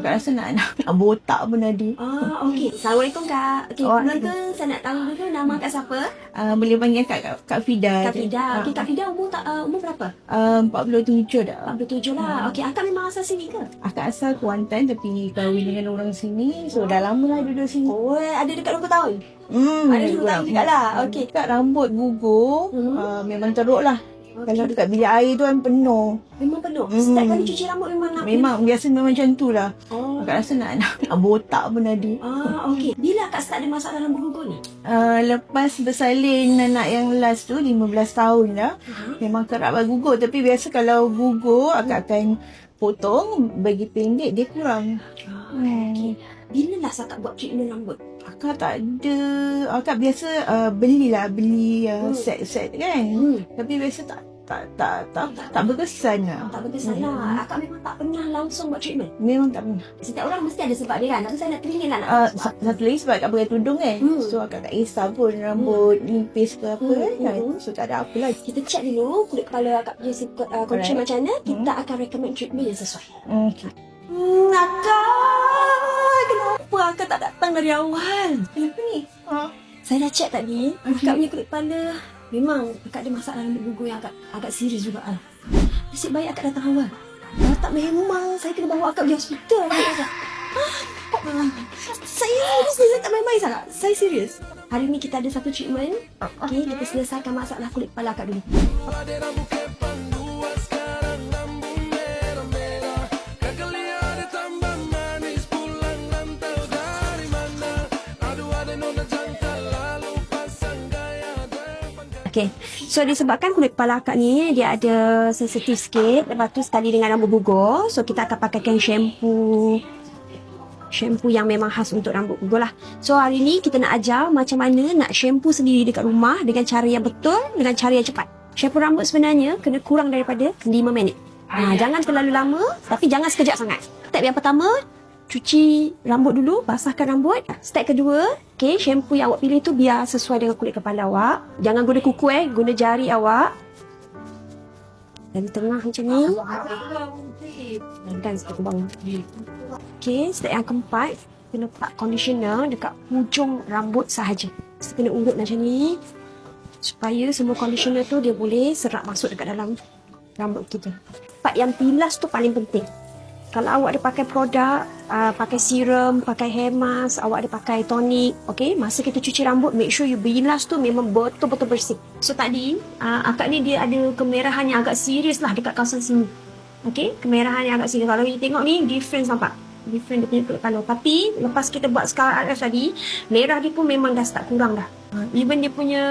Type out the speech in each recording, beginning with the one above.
Akak rasa nak botak pun ada. Okey. Assalamualaikum Kak. Okey, penonton saya nak tahu dulu nama Kak siapa? Boleh panggil Kak Fida. Kak Fida. Okey, Kak Fida umur berapa? 47 dah. 47 lah. Okey, Akak memang asal sini ke? Akak asal Kuantan tapi kahwin dengan orang sini. So dah lama lah duduk sini. Oh, ada dekat 20 tahun? Ada 20 tahun juga lah. Okey. Kat rambut gugur, memang teruk lah. Kalau dekat bilik air tu kan penuh. Memang penuh? Setiap kali cuci rambut memang nak? Biasa memang macam tu lah. Akak rasa nak botak pun ada. Okey. Bila Akak start ada masalah rambut gugur ni? Lepas bersalin anak yang last tu 15 tahun dah. Memang kerap gugur. Tapi biasa kalau gugur akak akan potong, bagi pendek dia kurang. Okey. Bila last Akak buat treatment rambut? Akak tak ada. Akak biasa beli set-set kan. Tapi biasa tak berkesan lah. Tak berkesan lah. Akak memang tak pernah langsung buat treatment? Memang tak pernah. Setiap orang mesti ada sebab dia kan. Tapi saya nak teringin lah nak satu lagi sebab akak pakai tudung kan. So akak tak kisah pun rambut nipis ke apa kan. So tak ada apa lah. Kita check dulu kulit kepala Akak punya condition macam mana. Kita akan recommend treatment yang sesuai. Okay. Akak, kenapa Akak tak datang dari awal? Kenapa ni? Saya dah check tadi. Akak punya kulit kepala memang Akak ada masalah rambut gugur yang agak serius juga lah. Nasib baik Akak datang awal. Kalau tak memang saya kena bawa Akak pergi hospital. Saya tak main-main sangat. Saya serius. Hari ni kita ada satu treatment. Okay, kita selesaikan masalah kulit kepala Akak dulu. Okay, so disebabkan kulit kepala Akak ni dia ada sensitif sikit. Lepas tu sekali dengan rambut gugur, so kita akan pakaikan shampoo yang memang khas untuk rambut gugur lah. So hari ni kita nak ajar macam mana nak shampoo sendiri dekat rumah dengan cara yang betul, dengan cara yang cepat. Shampoo rambut sebenarnya kena kurang daripada 5 minit. Jangan terlalu lama, tapi jangan sekejap sangat. Step yang pertama, cuci rambut dulu, basahkan rambut. Step kedua, okay, shampoo yang awak pilih tu biar sesuai dengan kulit kepala awak. Jangan guna kuku guna jari awak. Dari tengah macam ni. Dan step ke bawah. Okay, step yang keempat, kena letak conditioner dekat hujung rambut sahaja. Kita kena urut macam ni. Supaya semua conditioner tu dia boleh serap masuk dekat dalam rambut kita. Part yang pilas tu paling penting. Kalau awak ada pakai produk, pakai serum, pakai hair mask, awak ada pakai tonik, okay, masa kita cuci rambut, make sure you bilas tu memang betul-betul bersih. So tadi, Akak ni dia ada kemerahan yang agak serius lah dekat kawasan sini. Okay, kemerahan yang agak serius. Kalau you tengok ni, difference nampak. Different dia punya kulit kepala. Tapi, lepas kita buat scar RF tadi, merah dia pun memang dah start kurang dah. Even dia punya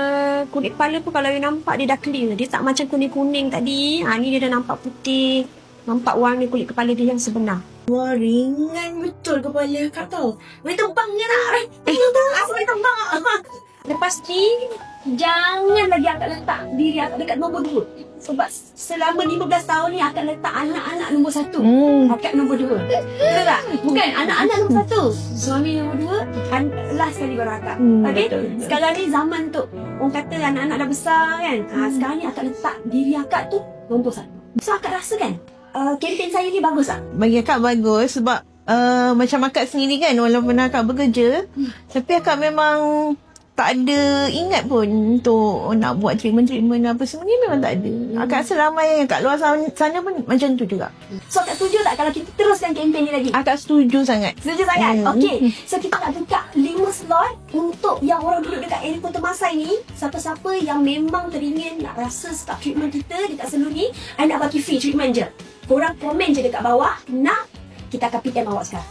kulit kepala pun kalau you nampak, dia dah clear. Dia tak macam kuning-kuning tadi. Ni dia dah nampak putih. Nampak warna kulit kepala dia yang sebenar. Wah, ringan betul kepala Kak tau. Boleh terbang je nak. Boleh terbang. Lepas ni, jangan lagi Akak letak diri Akak dekat nombor 2. Sebab selama 15 tahun ni Akak letak anak-anak nombor 1. Akak nombor 2. Betul tak? Bukan, anak-anak nombor 1. Suami nombor 2. Last kali baru Akak. Okay? Sekarang ni zaman tu, orang kata anak-anak dah besar kan. Sekarang ni Akak letak diri Akak tu nombor 1. So Akak rasa kan, kempen saya ni bagus tak? Bagi akak bagus sebab macam akak sendiri kan, walaupun akak bekerja, tapi akak memang tak ada ingat pun untuk nak buat treatment apa semua ni, memang tak ada. Akak rasa ramai yang kat luar sana pun macam tu juga. So Akak setuju tak kalau kita teruskan kempen ni lagi? Akak setuju sangat. Setuju sangat? Okey. So kita nak buka 5 slot untuk yang orang duduk dekat area Kota Masai ni. Siapa-siapa yang memang teringin nak rasa start treatment kita dekat salon ni, I nak bagi free treatment je. Korang komen je dekat bawah, nak, kita akan PM awak sekarang.